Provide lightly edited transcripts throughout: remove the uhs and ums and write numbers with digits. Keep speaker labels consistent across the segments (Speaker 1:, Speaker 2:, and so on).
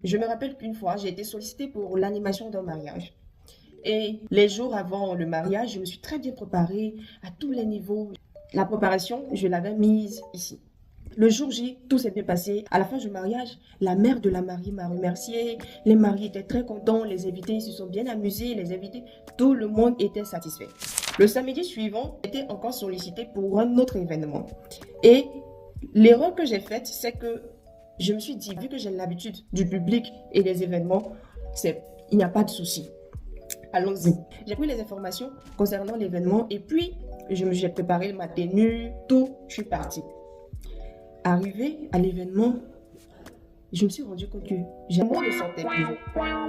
Speaker 1: Je me rappelle qu'une fois, j'ai été sollicitée pour l'animation d'un mariage. Et les jours avant le mariage, je me suis très bien préparée à tous les niveaux. La préparation, je l'avais mise ici. Le jour J, tout s'est bien passé. À la fin du mariage, la mère de la mariée m'a remercié. Les mariés étaient très contents. Les invités se sont bien amusés. Les invités, tout le monde était satisfait. Le samedi suivant, j'étais encore sollicité pour un autre événement. Et l'erreur que j'ai faite, c'est que je me suis dit, vu que j'ai l'habitude du public et des événements, il n'y a pas de souci. Allons-y. J'ai pris les informations concernant l'événement et puis j'ai préparé ma tenue, tout, je suis partie. Arrivé à l'événement, je me suis rendu compte que j'ai moi ne sortais plus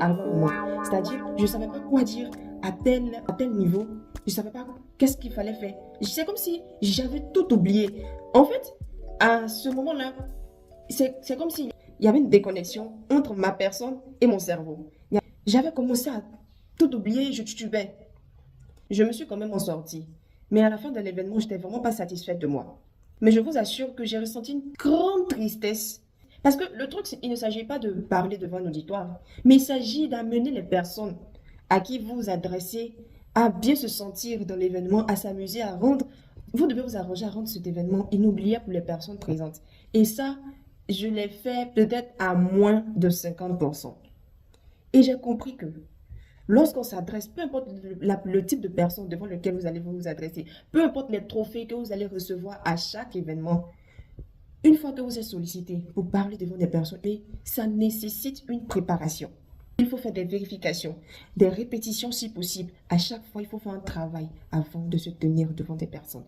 Speaker 1: avant moi. C'est-à-dire, je ne savais pas quoi dire à tel niveau. Je ne savais pas qu'est-ce qu'il fallait faire. C'est comme si j'avais tout oublié. En fait, à ce moment-là, c'est comme s'il y avait une déconnexion entre ma personne et mon cerveau. J'avais commencé à tout oublier, je titubais. Je me suis quand même en sortie. Mais à la fin de l'événement, je n'étais vraiment pas satisfaite de moi. Mais je vous assure que j'ai ressenti une grande tristesse. Parce que le truc, il ne s'agit pas de parler devant un auditoire, mais il s'agit d'amener les personnes à qui vous vous adressez à bien se sentir dans l'événement, à s'amuser, à rendre. Vous devez vous arranger à rendre cet événement inoubliable pour les personnes présentes. Et ça, je l'ai fait peut-être à moins de 50%. Et j'ai compris que lorsqu'on s'adresse, peu importe le type de personne devant lequel vous allez vous adresser, peu importe les trophées que vous allez recevoir à chaque événement, une fois que vous êtes sollicité pour parler devant des personnes, ça nécessite une préparation. Il faut faire des vérifications, des répétitions si possible. À chaque fois, il faut faire un travail avant de se tenir devant des personnes.